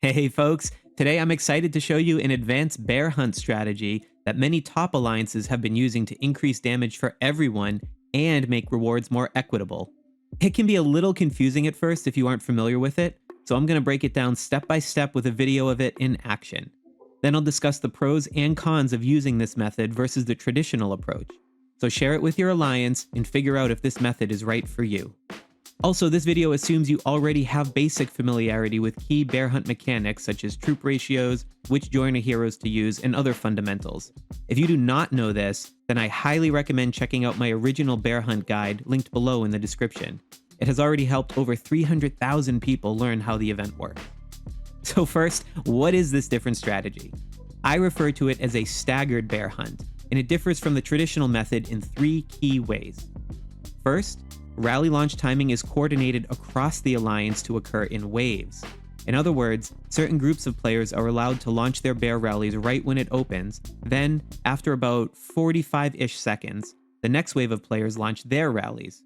Hey folks, today I'm excited to show you an advanced bear hunt strategy that many top alliances have been using to increase damage for everyone and make rewards more equitable. It can be a little confusing at first if you aren't familiar with it, so I'm going to break it down step by step with a video of it in action. Then I'll discuss the pros and cons of using this method versus the traditional approach. So share it with your alliance and figure out if this method is right for you. Also, this video assumes you already have basic familiarity with key bear hunt mechanics such as troop ratios, which joiner heroes to use, and other fundamentals. If you do not know this, then I highly recommend checking out my original bear hunt guide linked below in the description. It has already helped over 300,000 people learn how the event works. So first, what is this different strategy? I refer to it as a staggered bear hunt, and it differs from the traditional method in three key ways. First, rally launch timing is coordinated across the alliance to occur in waves. In other words, certain groups of players are allowed to launch their bear rallies right when it opens, then, after about 45-ish seconds, the next wave of players launch their rallies.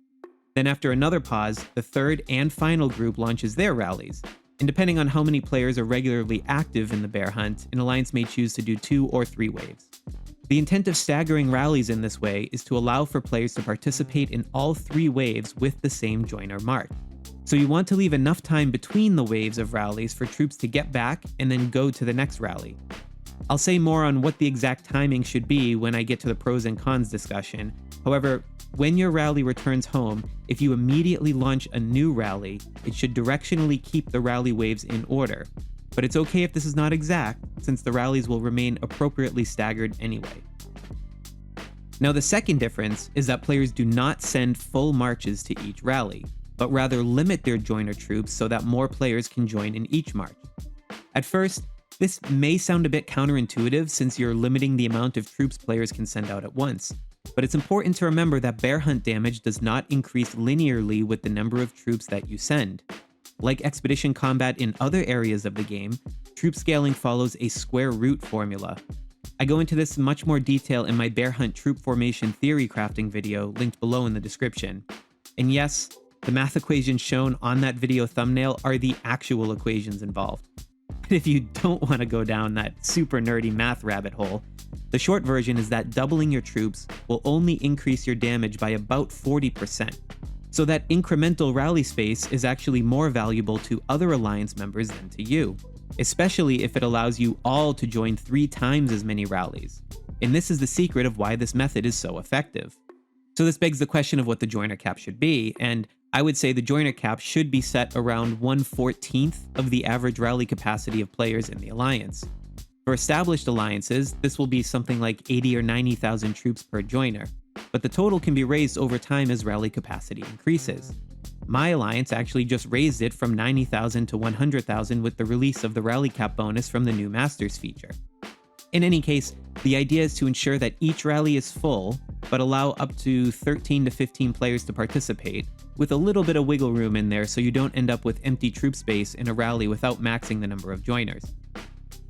Then after another pause, the third and final group launches their rallies. And depending on how many players are regularly active in the bear hunt, an alliance may choose to do 2 or 3 waves. The intent of staggering rallies in this way is to allow for players to participate in all 3 waves with the same joiner mark. So you want to leave enough time between the waves of rallies for troops to get back and then go to the next rally. I'll say more on what the exact timing should be when I get to the pros and cons discussion. However, when your rally returns home, if you immediately launch a new rally, it should directionally keep the rally waves in order. But it's okay if this is not exact, since the rallies will remain appropriately staggered anyway. Now the second difference is that players do not send full marches to each rally, but rather limit their joiner troops so that more players can join in each march. At first, this may sound a bit counterintuitive since you're limiting the amount of troops players can send out at once, but it's important to remember that bear hunt damage does not increase linearly with the number of troops that you send. Like expedition combat in other areas of the game, troop scaling follows a square root formula. I go into this in much more detail in my bear hunt troop formation theory crafting video linked below in the description. And yes, the math equations shown on that video thumbnail are the actual equations involved. But if you don't want to go down that super nerdy math rabbit hole, the short version is that doubling your troops will only increase your damage by about 40%. So that incremental rally space is actually more valuable to other alliance members than to you, especially if it allows you all to join 3 times as many rallies. And this is the secret of why this method is so effective. So this begs the question of what the joiner cap should be, and I would say the joiner cap should be set around 1/14 of the average rally capacity of players in the alliance. For established alliances, this will be something like 80 or 90,000 troops per joiner, but the total can be raised over time as rally capacity increases. My alliance actually just raised it from 90,000 to 100,000 with the release of the rally cap bonus from the new Masters feature. In any case, the idea is to ensure that each rally is full, but allow up to 13 to 15 players to participate, with a little bit of wiggle room in there so you don't end up with empty troop space in a rally without maxing the number of joiners.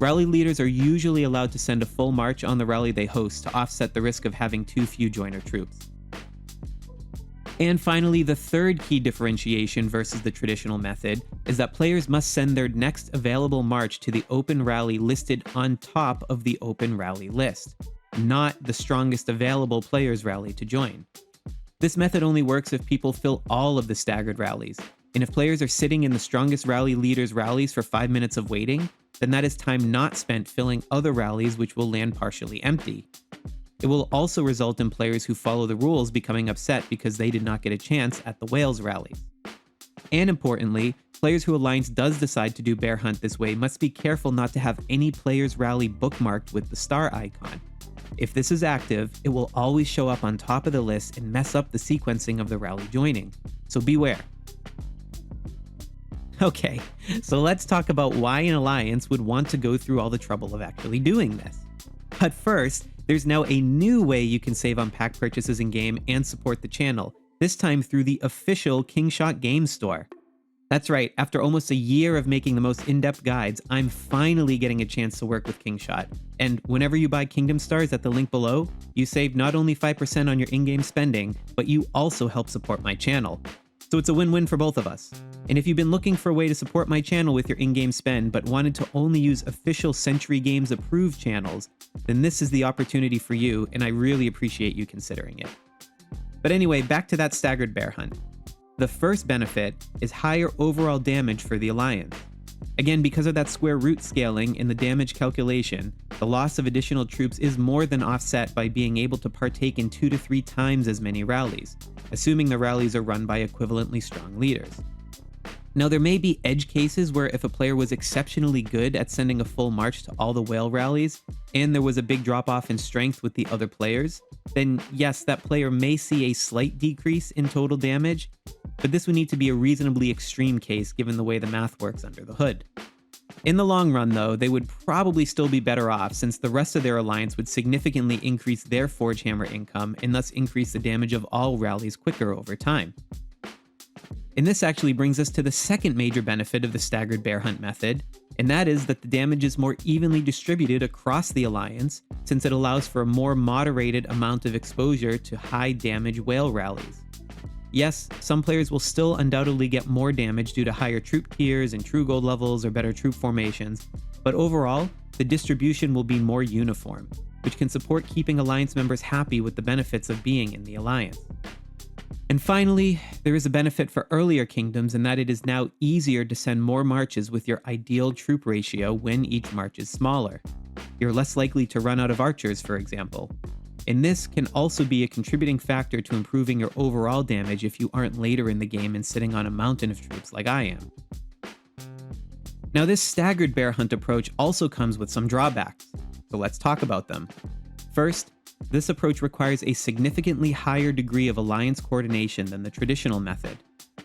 Rally leaders are usually allowed to send a full march on the rally they host to offset the risk of having too few joiner troops. And finally, the third key differentiation versus the traditional method is that players must send their next available march to the open rally listed on top of the open rally list, not the strongest available players rally to join. This method only works if people fill all of the staggered rallies, and if players are sitting in the strongest rally leader's rallies for 5 minutes of waiting, then that is time not spent filling other rallies which will land partially empty. It will also result in players who follow the rules becoming upset because they did not get a chance at the whales rallies. And importantly, players who Alliance does decide to do bear hunt this way must be careful not to have any player's rally bookmarked with the star icon. If this is active, it will always show up on top of the list and mess up the sequencing of the rally joining, so beware. Okay, so let's talk about why an alliance would want to go through all the trouble of actually doing this. But first, there's now a new way you can save on pack purchases in-game and support the channel, this time through the official Kingshot game store. That's right, after almost a year of making the most in-depth guides, I'm finally getting a chance to work with Kingshot. And whenever you buy Kingdom Stars at the link below, you save not only 5% on your in-game spending, but you also help support my channel. So it's a win-win for both of us. And if you've been looking for a way to support my channel with your in-game spend but wanted to only use official Century Games approved channels, then this is the opportunity for you, and I really appreciate you considering it. But anyway, back to that staggered bear hunt. The first benefit is higher overall damage for the Alliance. Again, because of that square root scaling in the damage calculation, the loss of additional troops is more than offset by being able to partake in 2 to 3 times as many rallies, assuming the rallies are run by equivalently strong leaders. Now, there may be edge cases where if a player was exceptionally good at sending a full march to all the whale rallies, and there was a big drop-off in strength with the other players, then yes, that player may see a slight decrease in total damage, but this would need to be a reasonably extreme case given the way the math works under the hood. In the long run, though, they would probably still be better off since the rest of their alliance would significantly increase their forgehammer income and thus increase the damage of all rallies quicker over time. And this actually brings us to the second major benefit of the staggered bear hunt method, and that is that the damage is more evenly distributed across the alliance since it allows for a more moderated amount of exposure to high damage whale rallies. Yes, some players will still undoubtedly get more damage due to higher troop tiers and true gold levels or better troop formations, but overall, the distribution will be more uniform, which can support keeping alliance members happy with the benefits of being in the alliance. And finally, there is a benefit for earlier kingdoms in that it is now easier to send more marches with your ideal troop ratio when each march is smaller. You're less likely to run out of archers, for example. And this can also be a contributing factor to improving your overall damage if you aren't later in the game and sitting on a mountain of troops like I am. Now, this staggered bear hunt approach also comes with some drawbacks, so let's talk about them. First, this approach requires a significantly higher degree of alliance coordination than the traditional method.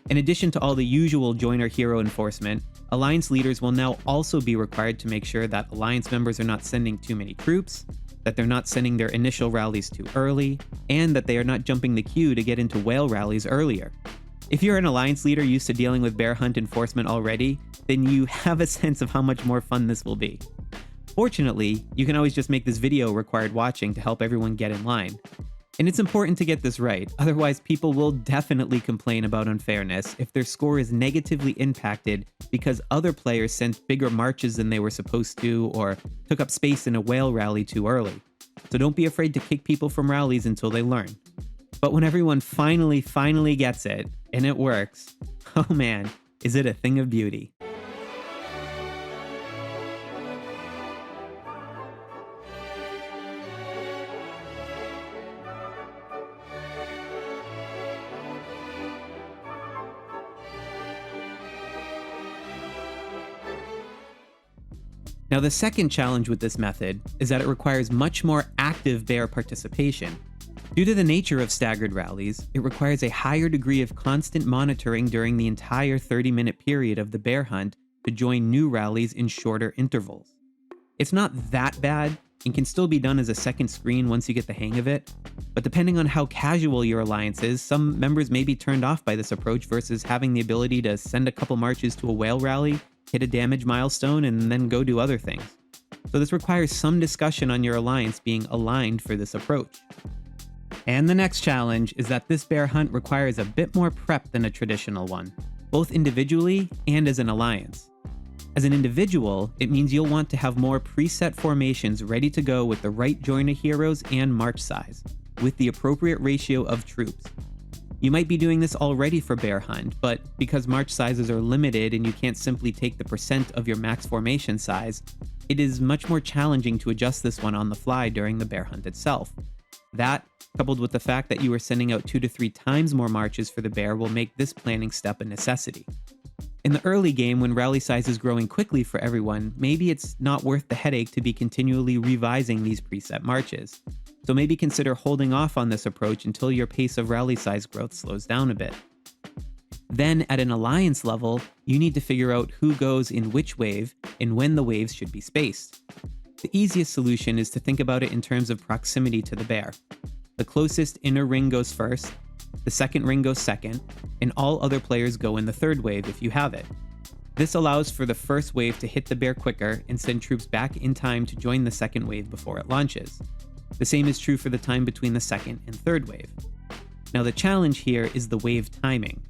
In addition to all the usual joiner hero enforcement, alliance leaders will now also be required to make sure that alliance members are not sending too many troops, that they're not sending their initial rallies too early, and that they are not jumping the queue to get into whale rallies earlier. If you're an alliance leader used to dealing with bear hunt enforcement already, then you have a sense of how much more fun this will be. Fortunately, you can always just make this video required watching to help everyone get in line. And it's important to get this right, otherwise people will definitely complain about unfairness if their score is negatively impacted because other players sent bigger marches than they were supposed to or took up space in a whale rally too early. So don't be afraid to kick people from rallies until they learn. But when everyone finally gets it, and it works, oh man, is it a thing of beauty. Now, the second challenge with this method is that it requires much more active bear participation. Due to the nature of staggered rallies, it requires a higher degree of constant monitoring during the entire 30-minute period of the bear hunt to join new rallies in shorter intervals. It's not that bad and can still be done as a second screen once you get the hang of it, but depending on how casual your alliance is, some members may be turned off by this approach versus having the ability to send a couple marches to a whale rally, hit a damage milestone, and then go do other things. So this requires some discussion on your alliance being aligned for this approach. And the next challenge is that this bear hunt requires a bit more prep than a traditional one, both individually and as an alliance. As an individual, it means you'll want to have more preset formations ready to go with the right joiner heroes and march size, with the appropriate ratio of troops. You might be doing this already for bear hunt, but because march sizes are limited and you can't simply take the percent of your max formation size, it is much more challenging to adjust this one on the fly during the bear hunt itself. That, coupled with the fact that you are sending out 2 to 3 times more marches for the bear, will make this planning step a necessity. In the early game, when rally size is growing quickly for everyone, maybe it's not worth the headache to be continually revising these preset marches. So maybe consider holding off on this approach until your pace of rally size growth slows down a bit. Then, at an alliance level, you need to figure out who goes in which wave and when the waves should be spaced. The easiest solution is to think about it in terms of proximity to the bear. The closest inner ring goes first, the second ring goes second, and all other players go in the third wave if you have it. This allows for the first wave to hit the bear quicker and send troops back in time to join the second wave before it launches. The same is true for the time between the second and third wave. Now, the challenge here is the wave timing.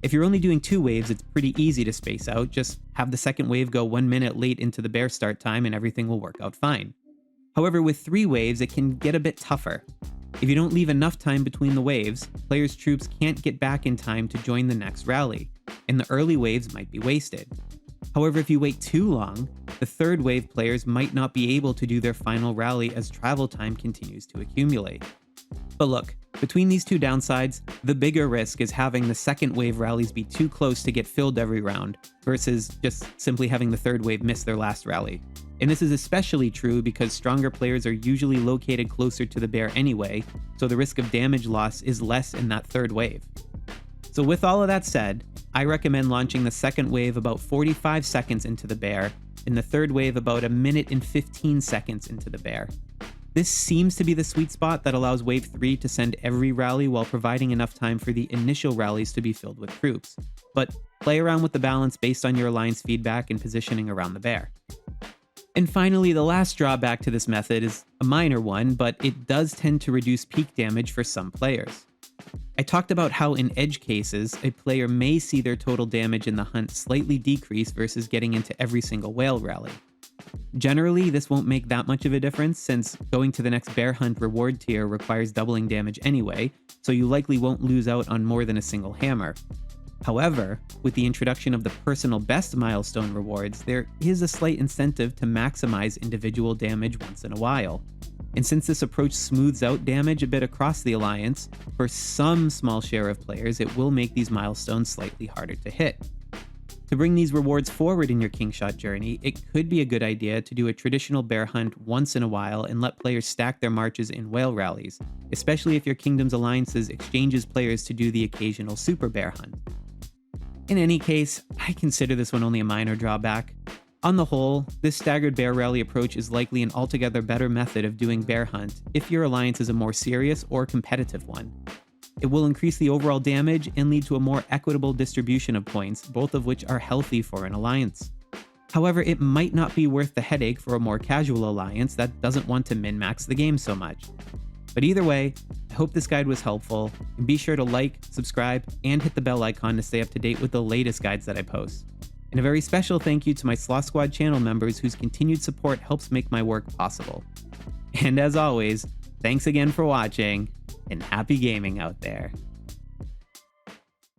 If you're only doing 2 waves, it's pretty easy to space out. Just have the second wave go 1 minute late into the bear start time and everything will work out fine. However, with 3 waves, it can get a bit tougher. If you don't leave enough time between the waves, players' troops can't get back in time to join the next rally, and the early waves might be wasted. However, if you wait too long, the third wave players might not be able to do their final rally as travel time continues to accumulate. But look, between these two downsides, the bigger risk is having the second wave rallies be too close to get filled every round, versus just simply having the third wave miss their last rally. And this is especially true because stronger players are usually located closer to the bear anyway, so the risk of damage loss is less in that third wave. So with all of that said, I recommend launching the second wave about 45 seconds into the bear, and the third wave about 1 minute and 15 seconds into the bear. This seems to be the sweet spot that allows Wave 3 to send every rally while providing enough time for the initial rallies to be filled with troops. But play around with the balance based on your alliance feedback and positioning around the bear. And finally, the last drawback to this method is a minor one, but it does tend to reduce peak damage for some players. I talked about how in edge cases, a player may see their total damage in the hunt slightly decrease versus getting into every single whale rally. Generally, this won't make that much of a difference since going to the next bear hunt reward tier requires doubling damage anyway, so you likely won't lose out on more than a single hammer. However, with the introduction of the personal best milestone rewards, there is a slight incentive to maximize individual damage once in a while. And since this approach smooths out damage a bit across the alliance, for some small share of players it will make these milestones slightly harder to hit. To bring these rewards forward in your Kingshot journey, it could be a good idea to do a traditional bear hunt once in a while and let players stack their marches in whale rallies, especially if your Kingdom's alliances exchanges players to do the occasional super bear hunt. In any case, I consider this one only a minor drawback. On the whole, this staggered bear rally approach is likely an altogether better method of doing bear hunt if your alliance is a more serious or competitive one. It will increase the overall damage and lead to a more equitable distribution of points, both of which are healthy for an alliance. However, it might not be worth the headache for a more casual alliance that doesn't want to min-max the game so much. But either way, I hope this guide was helpful, and be sure to like, subscribe, and hit the bell icon to stay up to date with the latest guides that I post. And a very special thank you to my Sloth Squad channel members whose continued support helps make my work possible. And as always, thanks again for watching, and happy gaming out there.